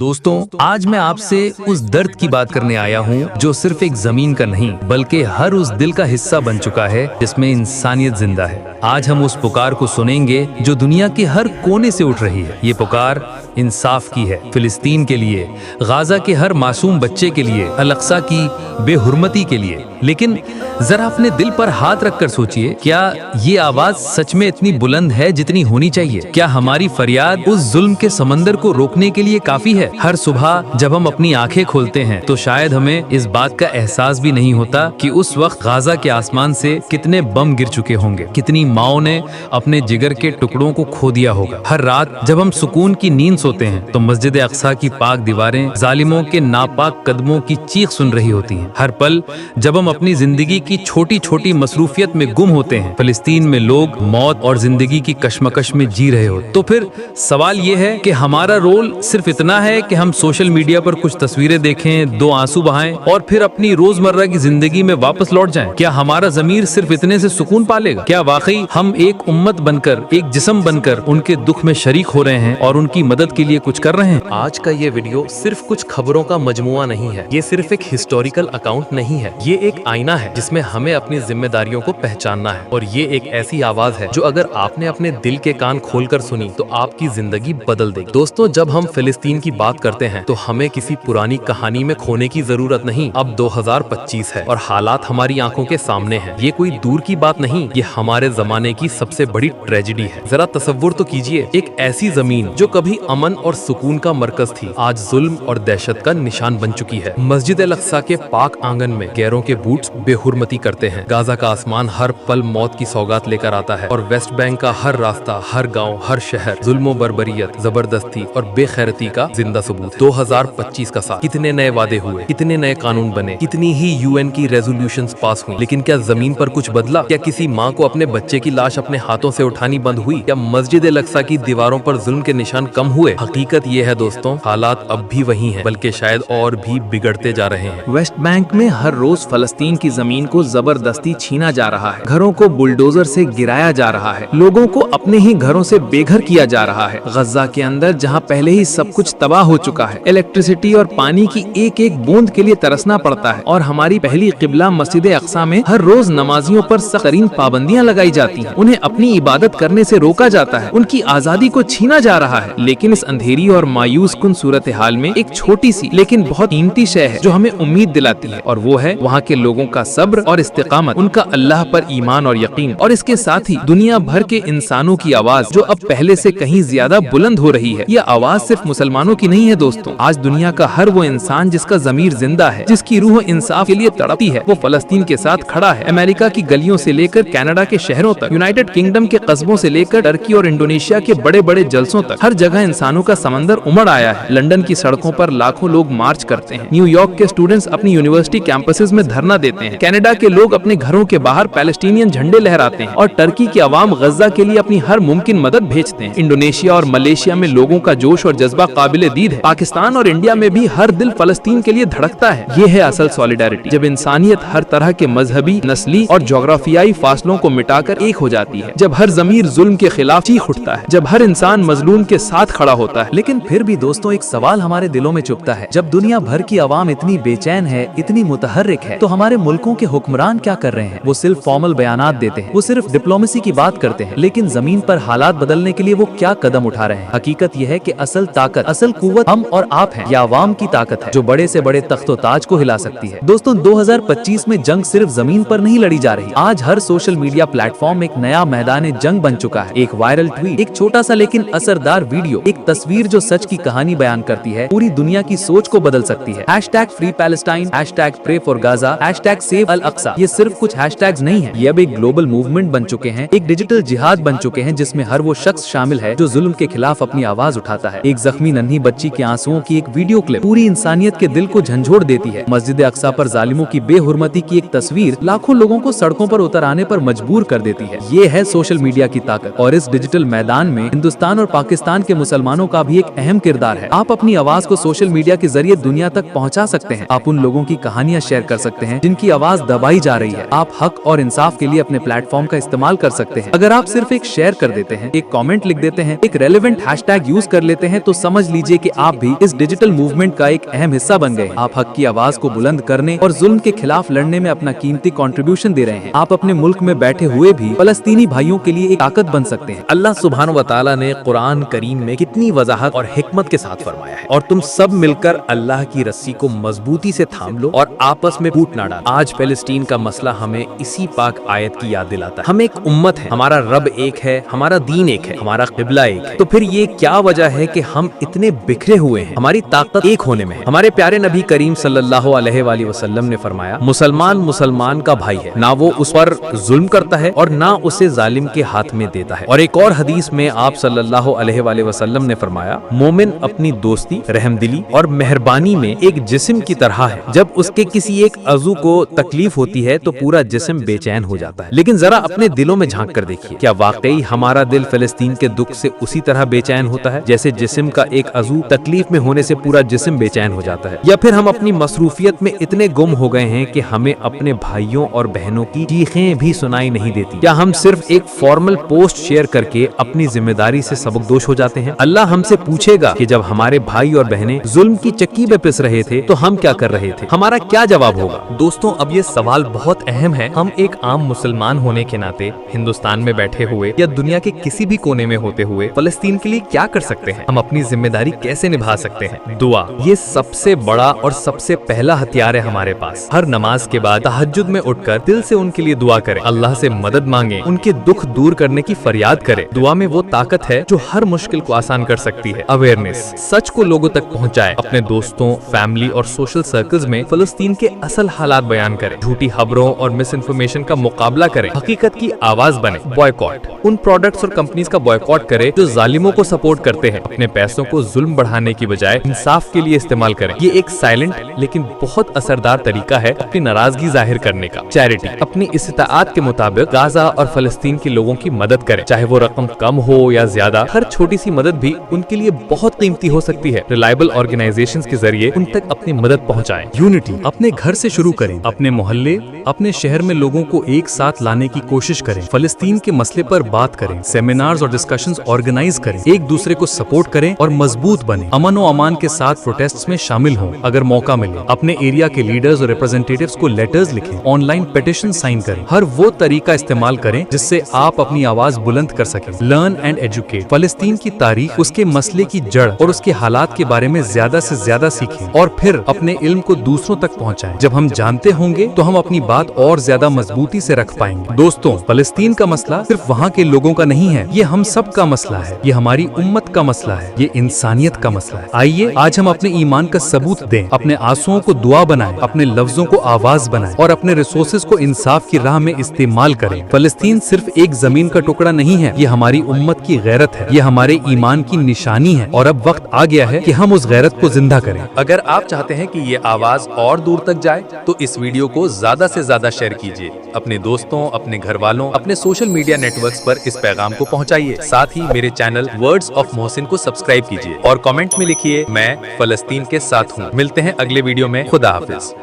दोस्तों, आज मैं आपसे उस दर्द की बात करने आया हूँ जो सिर्फ एक जमीन का नहीं बल्कि हर उस दिल का हिस्सा बन चुका है जिसमें इंसानियत जिंदा है। आज हम उस पुकार को सुनेंगे जो दुनिया के हर कोने से उठ रही है। ये पुकार इंसाफ की है, फिलिस्तीन के लिए, गाजा के हर मासूम बच्चे के लिए, अल-अक्सा की बेहुरमती के लिए। लेकिन जरा अपने दिल पर हाथ रखकर सोचिए, क्या ये आवाज सच में इतनी बुलंद है जितनी होनी चाहिए? क्या हमारी फरियाद उस जुल्म के समंदर को रोकने के लिए काफी है? हर सुबह जब हम अपनी आंखें खोलते हैं तो शायद हमें इस बात का एहसास भी नहीं होता कि उस वक्त गाजा के आसमान से कितने बम गिर चुके होंगे, कितनी माओं ने अपने जिगर के टुकड़ों को खो दिया होगा। हर रात जब हम सुकून की नींद सोते हैं तो मस्जिद अक्सा की पाक दीवारें जालिमों के नापाक कदमों की चीख सुन रही होती हैं। हर पल जब हम अपनी जिंदगी की छोटी छोटी मसरूफियत में गुम होते हैं, फिलिस्तीन में लोग मौत और जिंदगी की कश्मकश में जी रहे होते। तो फिर सवाल ये है कि हमारा रोल सिर्फ इतना है कि हम सोशल मीडिया पर कुछ तस्वीरें देखें, दो आंसू बहाएं और फिर अपनी रोजमर्रा की जिंदगी में वापस लौट जाएं? क्या हमारा ज़मीर सिर्फ इतने से सुकून पालेगा? क्या वाकई हम एक उम्मत बनकर, एक जिस्म बनकर उनके दुख में शरीक हो रहे हैं और उनकी मदद के लिए कुछ कर रहे हैं? आज का ये वीडियो सिर्फ कुछ खबरों का मजमुआ नहीं है, ये सिर्फ एक हिस्टोरिकल अकाउंट नहीं है, ये एक आईना है जिसमें हमें अपनी जिम्मेदारियों को पहचानना है। और ये एक ऐसी आवाज है जो अगर आपने अपने दिल के कान खोलकर सुनी तो आपकी जिंदगी बदल देगी। दोस्तों, जब हम फिलिस्तीन की बात करते हैं तो हमें किसी पुरानी कहानी में खोने की जरूरत नहीं। अब 2025 है और हालात हमारी आंखों के सामने हैं। ये कोई दूर की बात नहीं, ये हमारे जमाने की सबसे बड़ी ट्रेजेडी है। जरा तसव्वुर तो कीजिए, एक ऐसी जमीन जो कभी अमन और सुकून का मरकज थी, आज जुल्म और दहशत का निशान बन चुकी है। मस्जिद अल-अक्सा के पाक आंगन में गैरों के बूट्स बेहुरमती करते हैं। गाजा का आसमान हर पल मौत की सौगात लेकर आता है और वेस्ट बैंक का हर रास्ता, हर गांव, हर शहर जुल्म बर्बरियत, जबरदस्ती और बेखैरती का जिंदा सबूत। 2025 का साल, कितने नए वादे हुए, कितने नए कानून बने, कितनी ही यूएन की रेजोल्यूशंस पास हुई, लेकिन क्या जमीन पर कुछ बदला? क्या किसी माँ को अपने बच्चे की लाश अपने हाथों से उठानी बंद हुई? क्या मस्जिद अल-अक्सा की दीवारों पर जुल्म के निशान कम हुए? हकीकत ये है दोस्तों, हालात अब भी वही हैं, बल्कि शायद और भी बिगड़ते जा रहे हैं। वेस्ट बैंक में हर रोज फलस्तीन की जमीन को जबरदस्ती छीना जा रहा है, घरों को बुलडोजर से गिराया जा रहा है, लोगों को अपने ही घरों से बेघर किया जा रहा है। गजा के अंदर जहां पहले ही सब कुछ तबाह हो चुका है, इलेक्ट्रिसिटी और पानी की एक एक बूंद के लिए तरसना पड़ता है और हमारी पहली किबला मस्जिद अक्सा में हर रोज नमाजियों पर सख्त तरीन पाबंदियां लगाई जाती हैं, उन्हें अपनी इबादत करने से रोका जाता है, उनकी आजादी को छीना जा रहा है। लेकिन इस अंधेरी और मायूस कुन सूरत हाल में एक छोटी सी लेकिन बहुत कीमती शय है जो हमें उम्मीद दिलाती है, और वो है वहाँ के लोगों का सब्र और इस्तिकामत, उनका अल्लाह पर ईमान और यकीन, और इसके साथ ही दुनिया भर के इंसानों की आवाज जो अब पहले से कहीं ज्यादा बुलंद हो रही है। यह आवाज सिर्फ मुसलमानों की नहीं है दोस्तों, आज दुनिया का हर वो इंसान जिसका जमीर जिंदा है, जिसकी रूह इंसाफ के लिए तड़पती है, वो फलस्तीन के साथ खड़ा है। अमेरिका की गलियों से लेकर कनाडा के शहरों तक, यूनाइटेड किंगडम के कस्बों से लेकर टर्की और इंडोनेशिया के बड़े बड़े जलसों तक, हर जगह इंसानों का समंदर उमड़ आया है। लंदन की सड़कों पर लाखों लोग मार्च करते हैं, न्यूयॉर्क के स्टूडेंट्स अपनी यूनिवर्सिटी कैंपसेस में धरना देते हैं, कनाडा के लोग अपने घरों के बाहर पैलेस्टीनियन झंडे लहराते हैं और टर्की की आवाम गजा के लिए अपनी हर मुमकिन मदद भेजते हैं। इंडोनेशिया और मलेशिया में लोगों का जोश और जज्बा काबिले दीद है। पाकिस्तान और इंडिया में भी हर दिल फलस्तीन के लिए धड़कता है। ये है असल सॉलिडारिटी, जब इंसानियत हर तरह के मजहबी, नस्ली और जोग्राफियाई फासलों को मिटाकर एक हो जाती है, जब हर जमीर जुल्म के खिलाफ चीख उठता है, जब हर इंसान मजलूम के साथ खड़ा होता है। लेकिन फिर भी दोस्तों, एक सवाल हमारे दिलों में चुभता है, जब दुनिया भर की आवाम इतनी बेचैन है, इतनी मुतहर्रिक है, तो हमारे मुल्कों के हुक्मरान क्या कर रहे हैं? वो सिर्फ फॉर्मल बयानात देते हैं, वो सिर्फ डिप्लोमेसी की बात करते हैं, लेकिन जमीन पर हालात बदलने के लिए वो क्या कदम उठा रहे हैं? हकीकत यह है कि असल ताकत, असल कुव्वत हम और आप हैं। यह आवाम की ताकत है जो बड़े से बड़े तख्तो ताज को हिला सकती है। दोस्तों, 2025 में जंग सिर्फ जमीन पर नहीं लड़ी जा रही, आज हर सोशल मीडिया प्लेटफॉर्म एक नया मैदान जंग बन चुका है। एक वायरल ट्वीट, एक छोटा सा लेकिन असरदार वीडियो, एक तस्वीर जो सच की कहानी बयान करती है, पूरी दुनिया की सोच को बदल सकती है। #Free Palestine, #pray for Gaza, #save अल-अक्सा, ये सिर्फ कुछ हैशटैग्स नहीं है, ये अब एक ग्लोबल मूवमेंट बन चुके हैं, एक डिजिटल जिहाद बन चुके हैं जिसमें हर वो शख्स शामिल है जो जुल्म के खिलाफ अपनी आवाज उठाता है। एक जख्मी नन्ही बच्ची के आंसुओं की एक वीडियो क्लिप पूरी इंसानियत के दिल को झंझोड़ देती है। मस्जिद अक्सा पर जालिमों की बेहुरमती की एक तस्वीर लाखों लोगों को सड़कों पर उतर आने पर मजबूर कर देती है। ये है सोशल मीडिया की ताकत, और इस डिजिटल मैदान में हिंदुस्तान और पाकिस्तान के मुसलमानों मुसलमानों का भी एक अहम किरदार है। आप अपनी आवाज को सोशल मीडिया के जरिए दुनिया तक पहुंचा सकते हैं। आप उन लोगों की कहानियां शेयर कर सकते हैं जिनकी आवाज दबाई जा रही है। आप हक और इंसाफ के लिए अपने प्लेटफॉर्म का इस्तेमाल कर सकते हैं। अगर आप सिर्फ एक शेयर कर देते हैं, एक कमेंट लिख देते हैं, एक रेलेवेंट हैशटैग यूज कर लेते हैं, तो समझ लीजिए कि आप भी इस डिजिटल मूवमेंट का एक अहम हिस्सा बन गए। आप हक की आवाज को बुलंद करने और जुल्म के खिलाफ लड़ने में अपना कीमती कंट्रीब्यूशन दे रहे हैं। आप अपने मुल्क में बैठे हुए भी फलस्तीनी भाइयों के लिए एक ताकत बन सकते हैं। अल्लाह सुब्हान व तआला ने कुरान करीम में कितनी वजाहत और हिकमत के साथ फरमाया है, और तुम सब मिलकर अल्लाह की रस्सी को मजबूती से थाम लो और आपस में फूट ना डालो। आज फिलिस्तीन का मसला हमें इसी पाक आयत की याद दिलाता है। हम एक उम्मत है, हमारा रब एक है, हमारा दीन एक है, हमारा किबला एक है। तो फिर ये क्या वजह है कि हम इतने बिखरे हुए हैं? हमारी ताकत एक होने में है। हमारे प्यारे नबी करीम सल्लल्लाहु अलैहि वसल्लम ने फरमाया, मुसलमान मुसलमान का भाई है, ना वो उस पर जुल्म करता है और ना उसे जालिम के हाथ में देता है। और एक और हदीस में आप सल्लल्लाहु अलैहि वसल्लम ने फरमाया, मोमिन अपनी दोस्ती, रहमदिली और मेहरबानी में एक जिस्म की तरह है। जब उसके किसी एक अज़ू को तकलीफ होती है तो पूरा जिस्म बेचैन हो जाता है। लेकिन जरा अपने दिलों में झांक कर देखिए, क्या वाकई हमारा दिल फिलिस्तीन के दुख से उसी तरह बेचैन होता है जैसे जिस्म का एक अज़ू तकलीफ में होने से पूरा जिस्म बेचैन हो जाता है? या फिर हम अपनी मसरूफियत में इतने गुम हो गए हैं कि हमें अपने भाइयों और बहनों की चीखें भी सुनाई नहीं देती? क्या हम सिर्फ एक फॉर्मल पोस्ट शेयर करके अपनी जिम्मेदारी से सबकदोश हो जाते हैं? अल्लाह हमसे पूछेगा कि जब हमारे भाई और बहनें जुल्म की चक्की पे पिस रहे थे तो हम क्या कर रहे थे? हमारा क्या जवाब होगा? दोस्तों, अब ये सवाल बहुत अहम है। हम एक आम मुसलमान होने के नाते हिंदुस्तान में बैठे हुए या दुनिया के किसी भी कोने में होते हुए फलस्तीन के लिए क्या कर सकते हैं? हम अपनी जिम्मेदारी कैसे निभा सकते हैं? दुआ, ये सबसे बड़ा और सबसे पहला हथियार है हमारे पास। हर नमाज के बाद तहज्जुद में उठकर दिल से उनके लिए दुआ करें, अल्लाह से मदद मांगे, उनके दुख दूर करने की फरियाद करें। दुआ में वो ताकत है जो हर मुश्किल को आसान कर सकती है। अवेयरनेस, सच को लोगों तक पहुंचाए, अपने दोस्तों, फैमिली और सोशल सर्कल्स में फलस्तीन के असल हालात बयान करें, झूठी खबरों और मिस इन्फॉर्मेशन का मुकाबला करें, हकीकत की आवाज बने। बॉयकॉट, उन प्रोडक्ट्स और कंपनीज का बॉयकॉट करें जो जालिमों को सपोर्ट करते हैं। अपने पैसों को जुल्म बढ़ाने की बजाय इंसाफ के लिए इस्तेमाल करें। ये एक साइलेंट लेकिन बहुत असरदार तरीका है अपनी नाराजगी जाहिर करने का। चैरिटी, अपनी इस्ताआत के मुताबिक गाजा और फलस्तीन के लोगों की मदद करें, चाहे वो रकम कम हो या ज्यादा। हर छोटी सी मदद भी उनके लिए बहुत कीमती हो सकती है। रिलायबल ऑर्गेनाइजेशंस के जरिए उन तक अपनी मदद पहुंचाएं। यूनिटी, अपने घर से शुरू करें, अपने मोहल्ले, अपने शहर में लोगों को एक साथ लाने की कोशिश करें। फलस्तीन के मसले पर बात करें, सेमिनार्स और डिस्कशंस ऑर्गेनाइज करें, एक दूसरे को सपोर्ट करें और मजबूत बने। अमन और अमान के साथ प्रोटेस्ट्स में शामिल हों अगर मौका मिले। अपने एरिया के लीडर्स और रिप्रेजेंटेटिव्स को लेटर्स लिखें, ऑनलाइन पिटीशन साइन करें। हर वो तरीका इस्तेमाल करें जिससे आप अपनी आवाज बुलंद कर सकें। लर्न एंड एजुकेट, फलस्तीन की तारीख, उसके मसले की जड़ और उसके हालात के बारे में ज्यादा से ज्यादा सीखें और फिर अपने इल्म को दूसरों तक पहुंचाएं। जब हम जानते होंगे तो हम अपनी बात और ज्यादा मजबूती से रख पाएंगे। दोस्तों, फलस्तीन का मसला सिर्फ वहाँ के लोगों का नहीं है, ये हम सब का मसला है, ये हमारी उम्मत का मसला है, ये इंसानियत का मसला है। आइए आज हम अपने ईमान का सबूत दें, अपने आंसुओं को दुआ बनाएं, अपने लफ्जों को आवाज बनाएं और अपने रिसोर्सेज को इंसाफ की राह में इस्तेमाल करें। फलस्तीन सिर्फ एक जमीन का टुकड़ा नहीं है, ये हमारी उम्मत की गैरत है, ये हमारे ईमान की निशानी है और अब वक्त आ गया है कि हम उस गैरत को जिंदा करें। अगर आप चाहते हैं कि ये आवाज और दूर तक जाए तो इस वीडियो को ज्यादा से ज्यादा शेयर कीजिए। अपने दोस्तों, अपने घर वालों, अपने सोशल मीडिया नेटवर्क्स पर इस पैगाम को पहुंचाइए। साथ ही मेरे चैनल वर्ड्स ऑफ मोहसिन को सब्सक्राइब कीजिए और कमेंट में लिखिए, मैं फलस्तीन के साथ हूँ। मिलते हैं अगले वीडियो में। खुदा हाफिज।